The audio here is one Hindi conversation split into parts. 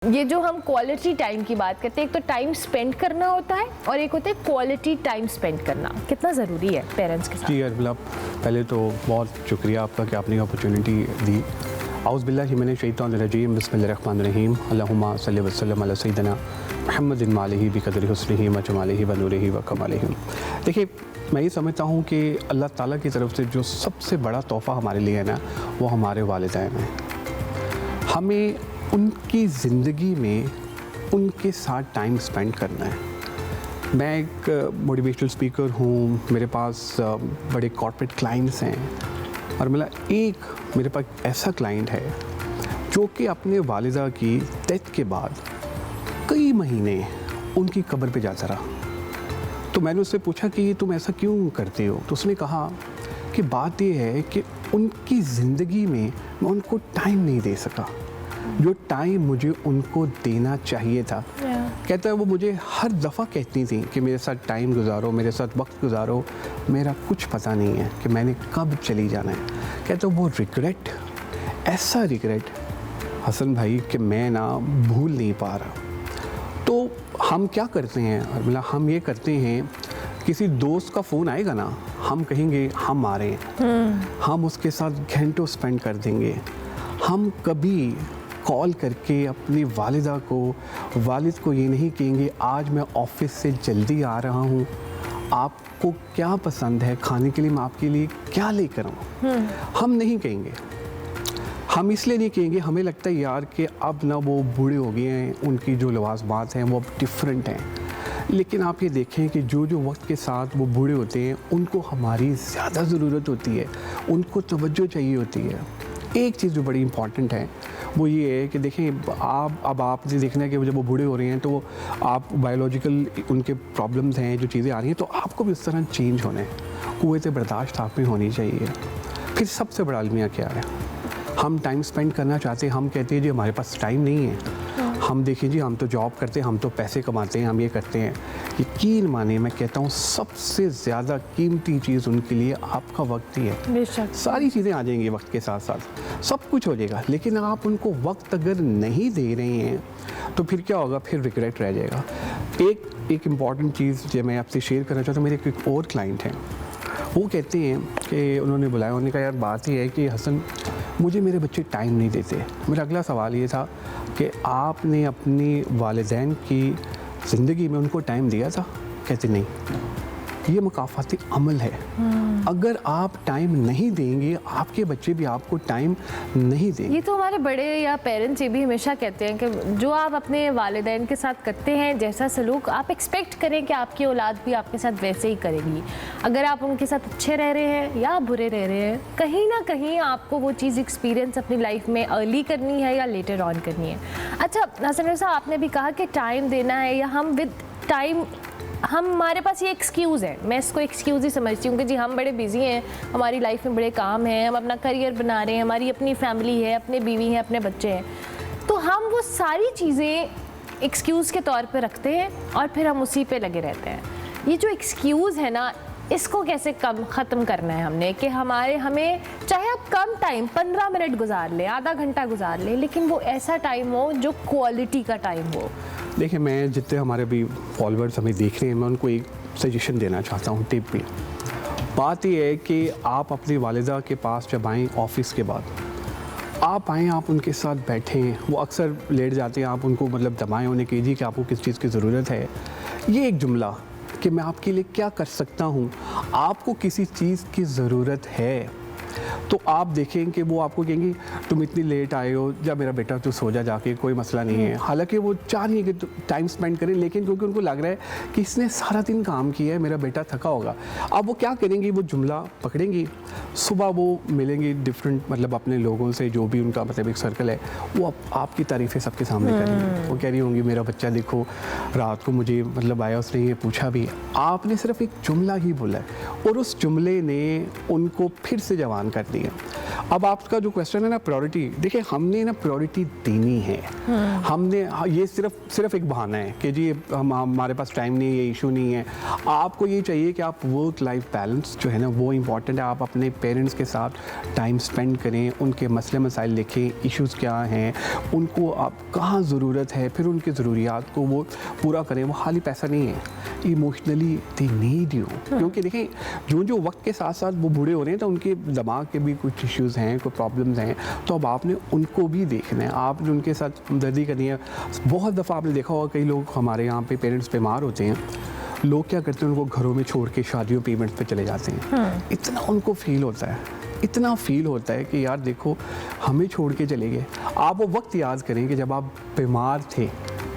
ये जो हम क्वालिटी टाइम की बात करते हैं, एक तो टाइम स्पेंड करना होता है और एक होता है क्वालिटी टाइम स्पेंड करना, कितना ज़रूरी है पेरेंट्स के साथ? जी अरबला, पहले तो बहुत शुक्रिया आपका कि आपने अपॉर्चुनिटी दी। आउज़ बिल्लाहि मिनश शैतानिर्रजीम, बिस्मिल्लाहिर्रहमानिर्रहीम, अल्लाहुम्मा सल्लि व सल्लिम अला सय्यिदिना मुहम्मदिन मालिही बिक़द्रि हुस्निही व जमालिही व नूरिही व कमालिही। देखिए, मैं ये समझता हूँ कि अल्लाह ताला की तरफ से जो सबसे बड़ा तोहफ़ा हमारे लिए है ना, वो हमारे वालिदैन हैं। हमें उनकी ज़िंदगी में उनके साथ टाइम स्पेंड करना है। मैं एक मोटिवेशनल स्पीकर हूँ, मेरे पास बड़े कॉर्पोरेट क्लाइंट्स हैं और मेरे पास ऐसा क्लाइंट है जो कि अपने वालिदा की डेथ के बाद कई महीने उनकी कब्र पे जाता रहा। तो मैंने उससे पूछा कि तुम ऐसा क्यों करते हो? तो उसने कहा कि बात ये है कि उनकी ज़िंदगी में मैं उनको टाइम नहीं दे सका, जो टाइम मुझे उनको देना चाहिए था। कहता है वो मुझे हर दफ़ा कहती थी कि मेरे साथ टाइम गुजारो, मेरे साथ वक्त गुजारो, मेरा कुछ पता नहीं है कि मैंने कब चली जाना है। कहता वो रिग्रेट, ऐसा रिग्रेट हसन भाई कि मैं ना भूल नहीं पा रहा। तो हम क्या करते हैं, मतलब हम ये करते हैं, किसी दोस्त का फ़ोन आएगा ना, हम कहेंगे हम आ रहे हैं, हम उसके साथ घंटों स्पेंड कर देंगे। हम कभी कॉल करके अपनी वालिद को ये नहीं कहेंगे आज मैं ऑफ़िस से जल्दी आ रहा हूँ, आपको क्या पसंद है खाने के लिए, मैं आपके लिए क्या लेकर आऊँ। हम नहीं कहेंगे। हम इसलिए नहीं कहेंगे, हमें लगता है यार कि अब ना वो बूढ़े हो गए हैं, उनकी जो लवाज़मात हैं वो अब डिफरेंट हैं। लेकिन आप ये देखें कि जो जो वक्त के साथ वो बूढ़े होते हैं उनको हमारी ज़्यादा ज़रूरत होती है, उनको तवज्जो चाहिए होती है। एक चीज़ जो बड़ी इम्पॉर्टेंट है वो ये है कि देखें, आपने देखना है कि जब वो बूढ़े हो रहे हैं तो आप बायोलॉजिकल उनके प्रॉब्लम्स हैं, जो चीज़ें आ रही हैं, तो आपको भी उस तरह चेंज होना है। क़ुव्वत बर्दाश्त आप में होनी चाहिए। फिर सबसे बड़ा अलमिया क्या है, हम टाइम स्पेंड करना चाहते हैं, हम कहते हैं जी हमारे पास टाइम नहीं है। हम देखिए जी, हम तो जॉब करते हैं, हम तो पैसे कमाते हैं, हम ये करते हैं। यकीन मानिए, मैं कहता हूँ सबसे ज़्यादा कीमती चीज़ उनके लिए आपका वक्त ही है। सारी चीज़ें आ जाएंगी वक्त के साथ साथ, सब कुछ हो जाएगा, लेकिन आप उनको वक्त अगर नहीं दे रहे हैं तो फिर क्या होगा, फिर रिग्रेट रह जाएगा। एक इम्पॉर्टेंट चीज़ जो मैं आपसे शेयर करना चाहता हूँ, मेरे एक और क्लाइंट हैं, वो कहते हैं कि उन्होंने बुलाया, उन्होंने कहा यार बात ये है कि हसन मुझे मेरे बच्चे टाइम नहीं देते। मेरा अगला सवाल ये था कि आपने अपनी वालिदैन की ज़िंदगी में उनको टाइम दिया था? कहते नहीं। ये मुकाफ़ाती अमल है। अगर आप टाइम नहीं देंगे, आपके बच्चे भी आपको टाइम नहीं देंगे। ये तो हमारे बड़े या पेरेंट्स ये भी हमेशा कहते हैं कि जो आप अपने वालिदैन के साथ करते हैं, जैसा सलूक आप एक्सपेक्ट करें कि आपकी औलाद भी आपके साथ वैसे ही करेगी। अगर आप उनके साथ अच्छे रह रहे हैं या बुरे रह रहे हैं, कहीं ना कहीं आपको वो चीज़ एक्सपीरियंस अपनी लाइफ में अर्ली करनी है या लेटर ऑन करनी है। अच्छा हसन साहब, आपने भी कहा कि टाइम देना है, या हम विद टाइम हमारे पास ये एक्सक्यूज़ है, मैं इसको एक्सक्यूज़ ही समझती हूँ कि जी हम बड़े बिजी हैं, हमारी लाइफ में बड़े काम हैं, हम अपना करियर बना रहे हैं, हमारी अपनी फैमिली है, अपने बीवी हैं, अपने बच्चे हैं, तो हम वो सारी चीज़ें एक्सक्यूज़ के तौर पे रखते हैं और फिर हम उसी पे लगे रहते हैं। ये जो एक्सक्यूज़ है ना, इसको कैसे ख़त्म करना है हमने, कि हमें चाहे आप कम टाइम 15 मिनट गुजार लें, आधा घंटा गुजार लें, लेकिन वो ऐसा टाइम हो जो क्वालिटी का टाइम हो। देखिए, मैं जितने हमारे भी फॉलोअर्स हमें देख रहे हैं, मैं उनको एक सजेशन देना चाहता हूँ, टिप भी। बात यह है कि आप अपनी वालिदा के पास जब आएँ ऑफ़िस के बाद, आप आएँ, आप उनके साथ बैठें, वो अक्सर लेट जाते हैं, आप उनको मतलब दबाएँ, उन्हें कीजिए कि आपको किस चीज़ की ज़रूरत है। ये एक जुमला कि मैं आपके लिए क्या कर सकता हूँ, आपको किसी चीज़ की ज़रूरत है, तो आप देखें कि वो आपको कहेंगी तुम इतनी लेट आए हो, जब मेरा बेटा तो सो जा जाके, कोई मसला नहीं है। हालांकि वो चाह नहीं है कि टाइम स्पेंड करें, लेकिन क्योंकि उनको लग रहा है कि इसने सारा दिन काम किया है, मेरा बेटा थका होगा। अब वो क्या करेंगी, वो जुमला पकड़ेंगी, सुबह वो मिलेंगी डिफरेंट मतलब अपने लोगों से, जो भी उनका मतलब एक सर्कल है, वो आपकी तारीफ़ें सबके सामने करेंगी। वो कह रही होंगी मेरा बच्चा देखो रात को मुझे मतलब आया, उसने ये पूछा भी। आपने सिर्फ एक जुमला ही बोला है और उस जुमले ने उनको फिर से जवान कर दिया। होती है। अब आपका जो क्वेश्चन है ना प्रायोरिटी, देखिए हमने ना प्रायोरिटी देनी है। हमने ये सिर्फ एक बहाना है कि जी हमारे पास टाइम नहीं है, ये इशू नहीं है। आपको ये चाहिए कि आप वर्क लाइफ बैलेंस जो है ना वो इम्पॉर्टेंट है। आप अपने पेरेंट्स के साथ टाइम स्पेंड करें, उनके मसले मसाइल लिखें, इश्यूज़ क्या हैं, उनको आप कहाँ ज़रूरत है, फिर उनकी ज़रूरियात को वो पूरा करें। वो खाली पैसा नहीं है, इमोशनली दे नीड यू। क्योंकि देखें जो वक्त के साथ साथ वो बूढ़े हो रहे हैं तो उनके दिमाग के भी कुछ इश्यूज़ हैं, कोई प्रॉब्लम्स हैं, तो अब आपने उनको भी देखना है, आपने उनके साथ हमदर्दी करनी है। बहुत दफ़ा आपने देखा होगा कई लोग हमारे यहाँ पे पेरेंट्स बीमार होते हैं, लोग क्या करते हैं उनको घरों में छोड़ के शादियों पे इवेंट्स पे चले जाते हैं। इतना उनको फील होता है, इतना फील होता है कि यार देखो हमें छोड़ के चले गए। आप वो वक्त याद करें कि जब आप बीमार थे,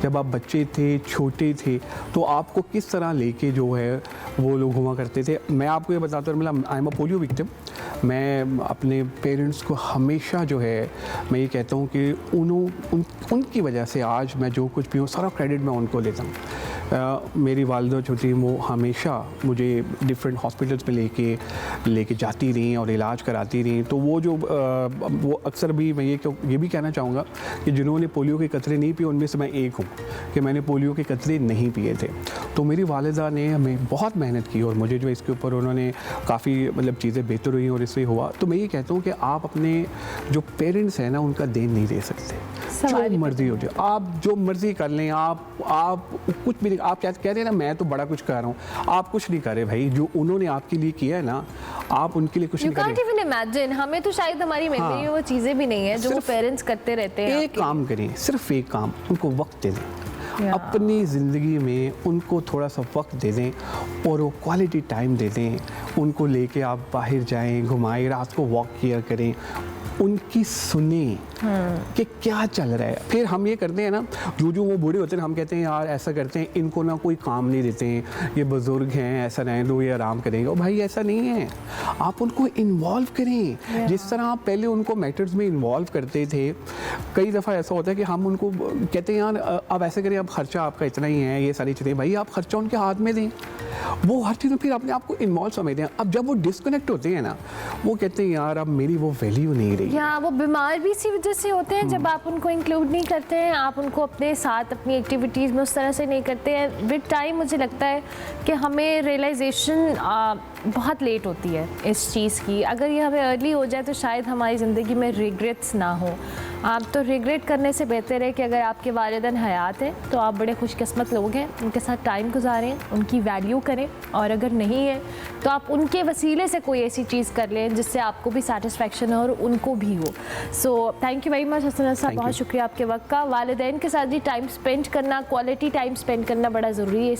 जब आप बच्चे थे, छोटे थे, तो आपको किस तरह लेके जो है वो लोग हुआ करते थे। मैं आपको ये बताता हूँ, मतलब I am a polio victim. मैं अपने पेरेंट्स को हमेशा जो है मैं ये कहता हूँ कि उनकी वजह से आज मैं जो कुछ भी हूँ सारा क्रेडिट मैं उनको देता हूँ। मेरी वालिदा जो थी वो हमेशा मुझे डिफरेंट हॉस्पिटल्स में लेके जाती रहीं और इलाज कराती रहीं। तो वो अक्सर भी मैं ये भी कहना चाहूँगा कि जिन्होंने पोलियो के कतरे नहीं पिए उनमें से मैं एक हूँ कि मैंने पोलियो के कतरे नहीं पिए थे। तो मेरी वालिदा ने हमें बहुत मेहनत की और मुझे जो इसके ऊपर उन्होंने काफ़ी मतलब चीज़ें बेहतर हुई और इससे हुआ। तो मैं ये कहता हूँ कि आप अपने जो पेरेंट्स हैं ना उनका देन नहीं दे सकते। जो मर्जी हो जाए, आप जो मर्जी कर लें, आप कुछ भी नहीं। आप क्या कहते हैं ना मैं तो बड़ा कुछ कर रहा हूँ, आप कुछ नहीं कर रहे भाई। जो उन्होंने आपके लिए किया है ना आप उनके लिए कुछ नहीं कर रहे। You can't even imagine, हमें तो शायद हमारी मेमोरी में वो चीज़ें भी नहीं है जो वो पेरेंट्स करते रहते हैं। एक काम करें, सिर्फ एक काम, उनको वक्त दे दें। अपनी ज़िंदगी में उनको थोड़ा सा वक्त दे दें और वो क्वालिटी टाइम दे दें। उनको लेके आप बाहर जाएं, घुमाएं, रात को वॉक किया करें, उनकी सुने कि क्या चल रहा है। फिर हम ये करते हैं ना, जो वो बूढ़े होते हैं हम कहते हैं यार ऐसा करते हैं, इनको ना कोई काम नहीं देते हैं, ये बुज़ुर्ग हैं, ऐसा रहने दो, ये आराम करेंगे। और भाई ऐसा नहीं है, आप उनको इन्वॉल्व करें जिस तरह आप पहले उनको मैटर्स में इन्वॉल्व करते थे। कई दफ़ा ऐसा होता है कि हम उनको कहते हैं यार अब ऐसे करें, अब खर्चा आपका इतना ही है, ये सारी चीज़ें। भाई आप खर्चा उनके हाथ में दें, वो हर चीज़ में फिर अपने आप को इन्वॉल्व समझते हैं। अब जब वो डिस्कनेक्ट होते हैं ना, वो कहते हैं यार अब मेरी वो वैल्यू नहीं रही। या वो बीमार भी इसी वजह से होते हैं जब आप उनको इंक्लूड नहीं करते हैं, आप उनको अपने साथ अपनी एक्टिविटीज़ में उस तरह से नहीं करते हैं। विद टाइम मुझे लगता है कि हमें रियलाइजेशन बहुत लेट होती है इस चीज़ की। अगर ये हमें अर्ली हो जाए तो शायद हमारी ज़िंदगी में रिग्रेट्स ना हो। आप तो रिग्रेट करने से बेहतर है कि अगर आपके वालिदैन हयात हैं तो आप बड़े खुशकिस्मत लोग हैं, उनके साथ टाइम गुजारें, उनकी वैल्यू करें। और अगर नहीं है तो आप उनके वसीले से कोई ऐसी चीज़ कर लें जिससे आपको भी सेटिस्फेक्शन हो और उनको भी हो। So thank you very much Hasnat sahab, बहुत शुक्रिया आपके वक्त का। वालिदैन के साथ भी टाइम स्पेंड करना, क्वालिटी टाइम स्पेंड करना बड़ा ज़रूरी है।